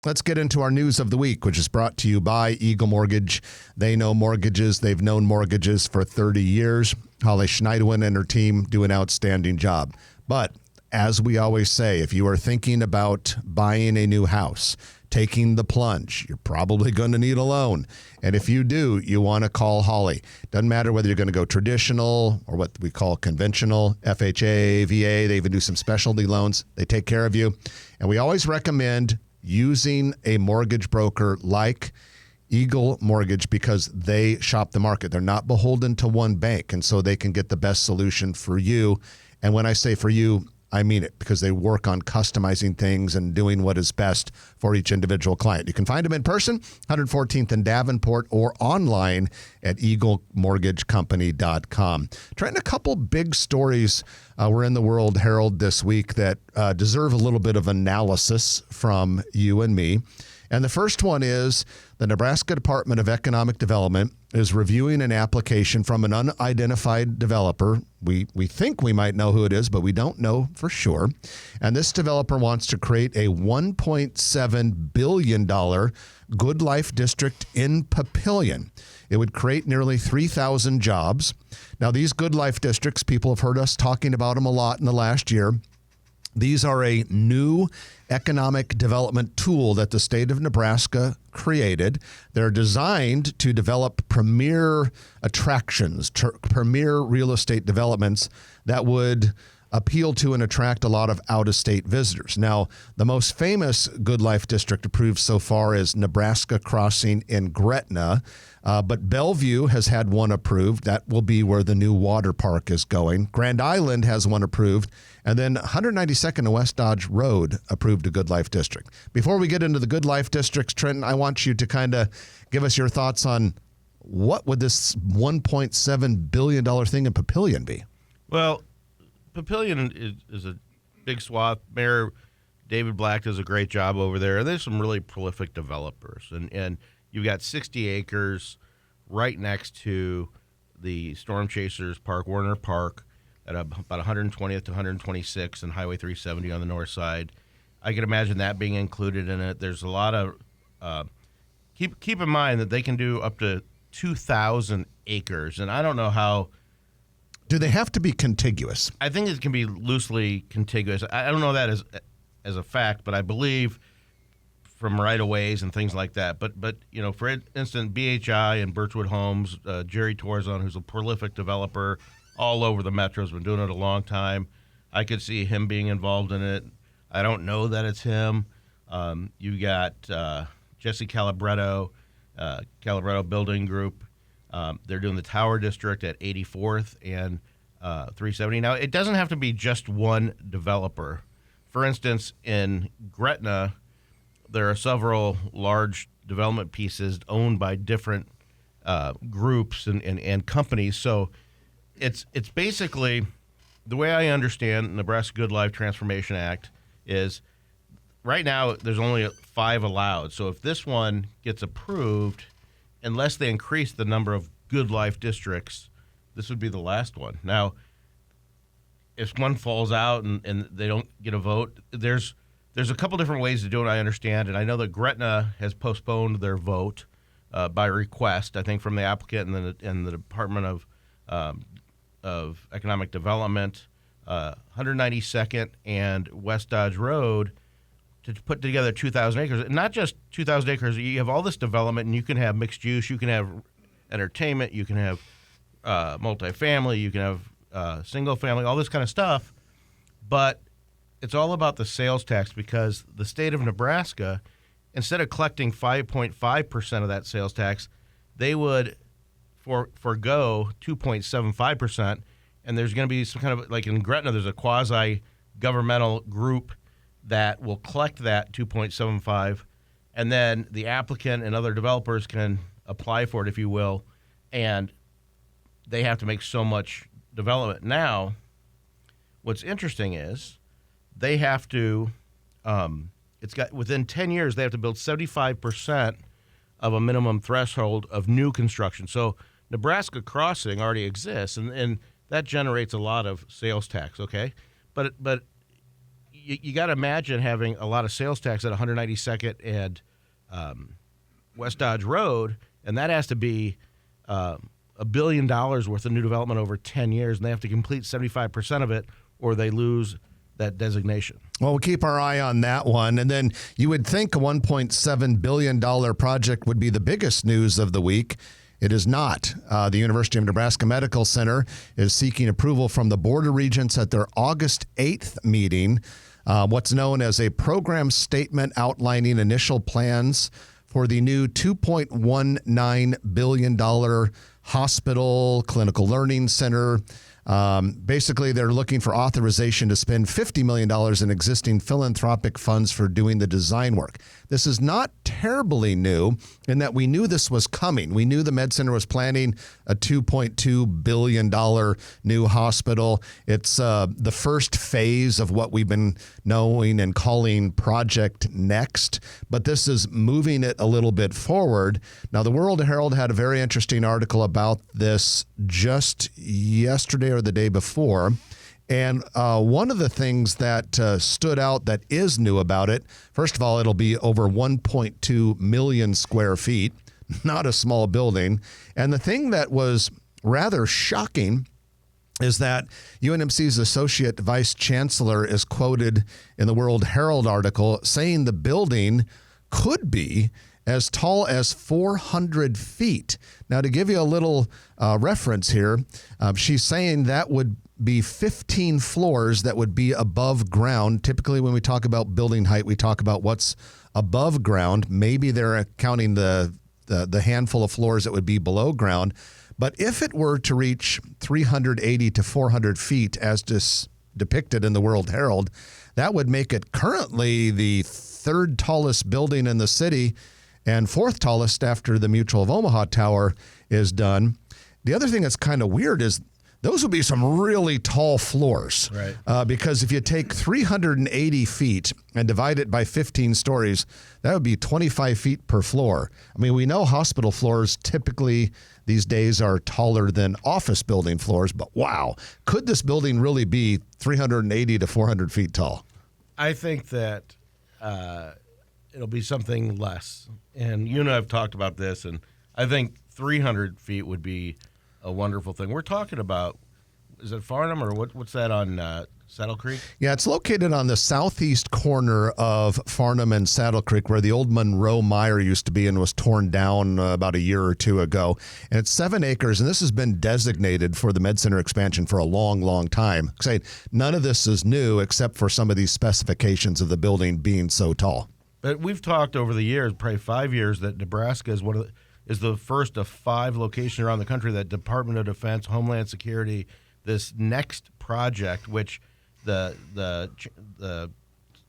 Let's get into our news of the week, which is brought to you by Eagle Mortgage. They know mortgages. They've known mortgages for 30 years. Holly Schneidewin and her team do an outstanding job. But as we always say, if you are thinking about buying a new house, taking the plunge, you're probably going to need a loan. And if you do, you want to call Holly. Doesn't matter whether you're going to go traditional or what we call conventional, FHA, VA. They even do some specialty loans. They take care of you. And we always recommend using a mortgage broker like Eagle Mortgage because they shop the market. They're not beholden to one bank, and so they can get the best solution for you. And when I say for you, I mean it, because they work on customizing things and doing what is best for each individual client. You can find them in person, 114th and Davenport, or online at eaglemortgagecompany.com. Trent, a couple big stories were in the World Herald this week that deserve a little bit of analysis from you and me. And the first one is the Nebraska Department of Economic Development is reviewing an application from an unidentified developer. We think we might know who it is, but we don't know for sure. And this developer wants to create a $1.7 billion Good Life District in Papillion. It would create nearly 3,000 jobs. Now, these Good Life Districts, people have heard us talking about them a lot in the last year. These are a new economic development tool that the state of Nebraska created. They're designed to develop premier attractions, premier real estate developments that would appeal to and attract a lot of out-of-state visitors. Now, the most famous Good Life District approved so far is Nebraska Crossing in Gretna, but Bellevue has had one approved. That will be where the new water park is going. Grand Island has one approved, and then 192nd and West Dodge Road approved a Good Life District. Before we get into the Good Life Districts, Trenton, I want you to kind of give us your thoughts on what would this $1.7 billion thing in Papillion be? Well, Papillion is a big swath. Mayor David Black does a great job over there. There's some really prolific developers. And you've got 60 acres right next to the Storm Chasers Park, Warner Park, at about 120th to 126th and Highway 370 on the north side. I can imagine that being included in it. There's a lot of keep in mind that they can do up to 2,000 acres. And I don't know how. Do they have to be contiguous? I think it can be loosely contiguous. I don't know that as a fact, but I believe from right-of-ways and things like that. But you know, for instance, BHI and Birchwood Homes, Jerry Torzon, who's a prolific developer all over the metro, has been doing it a long time. I could see him being involved in it. I don't know that it's him. You got Jesse Calabretto, Calabretto Building Group. They're doing the Tower District at 84th and 370. Now, it doesn't have to be just one developer. For instance, in Gretna, there are several large development pieces owned by different groups and companies. So it's basically, the way I understand Nebraska Good Life Transformation Act is right now there's only 5 allowed. So if this one gets approved, unless they increase the number of Good Life districts, this would be the last one. Now, if one falls out and they don't get a vote, there's a couple different ways to do it, I understand. And I know that Gretna has postponed their vote by request, I think, from the applicant and the Department of Economic Development, 192nd and West Dodge Road, to put together 2,000 acres. And not just 2,000 acres. You have all this development, and you can have mixed use. You can have entertainment. You can have multifamily. You can have single family, all this kind of stuff. But it's all about the sales tax, because the state of Nebraska, instead of collecting 5.5% of that sales tax, they would forego 2.75%. And there's going to be some kind of, like in Gretna, there's a quasi-governmental group that will collect that 2.75, and then the applicant and other developers can apply for it, if you will, and they have to make so much development. Now, what's interesting is they have to, within 10 years, they have to build 75% of a minimum threshold of new construction. So Nebraska Crossing already exists, and that generates a lot of sales tax, okay? But you got to imagine having a lot of sales tax at 192nd and West Dodge Road, and that has to be $1 billion worth of new development over 10 years, and they have to complete 75% of it, or they lose that designation. Well, we'll keep our eye on that one. And then you would think a $1.7 billion project would be the biggest news of the week. It is not. The University of Nebraska Medical Center is seeking approval from the Board of Regents at their August 8th meeting, what's known as a program statement outlining initial plans for the new $2.19 billion hospital clinical learning center. Basically, they're looking for authorization to spend $50 million in existing philanthropic funds for doing the design work. This is not terribly new in that we knew this was coming. We knew the Med Center was planning a $2.2 billion new hospital. It's the first phase of what we've been knowing and calling Project Next, but this is moving it a little bit forward. Now, the World Herald had a very interesting article about this just yesterday or the day before. And one of the things that stood out that is new about it, first of all, it'll be over 1.2 million square feet, not a small building. And the thing that was rather shocking is that UNMC's Associate Vice Chancellor is quoted in the World Herald article saying the building could be as tall as 400 feet. Now, to give you a little reference here, she's saying that would be 15 floors that would be above ground. Typically, when we talk about building height, we talk about what's above ground. Maybe they're counting the handful of floors that would be below ground. But if it were to reach 380 to 400 feet, as depicted in the World Herald, that would make it currently the third tallest building in the city and fourth tallest after the Mutual of Omaha Tower is done. The other thing that's kind of weird is those would be some really tall floors. Right. Because if you take 380 feet and divide it by 15 stories, that would be 25 feet per floor. I mean, we know hospital floors typically these days are taller than office building floors, but wow, could this building really be 380 to 400 feet tall? I think that it'll be something less. And you and I have talked about this, and I think 300 feet would be a wonderful thing. We're talking about, is it Farnham or what's that on Saddle Creek? Yeah, it's located on the southeast corner of Farnham and Saddle Creek, where the old Monroe Mire used to be and was torn down about a year or two ago. And it's 7 acres, and this has been designated for the Med Center expansion for a long, long time. None of this is new except for some of these specifications of the building being so tall. But we've talked over the years, probably 5 years, that Nebraska is the first of 5 locations around the country that Department of Defense, Homeland Security, this next project, which the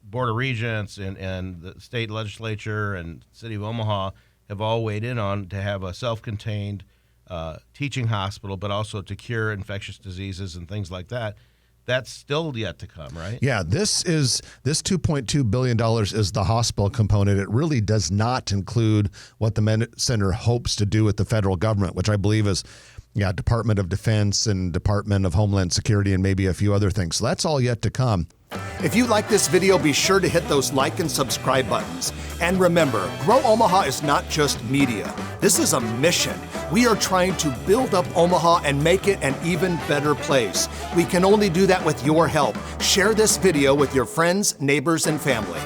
Board of Regents and the state legislature and city of Omaha have all weighed in on, to have a self-contained teaching hospital, but also to cure infectious diseases and things like that. That's still yet to come, right? Yeah, this $2.2 billion is the hospital component. It really does not include what the Med Center hopes to do with the federal government, which I believe is Department of Defense and Department of Homeland Security and maybe a few other things. So that's all yet to come. If you like this video, be sure to hit those like and subscribe buttons. And remember, Grow Omaha is not just media. This is a mission. We are trying to build up Omaha and make it an even better place. We can only do that with your help. Share this video with your friends, neighbors, and family.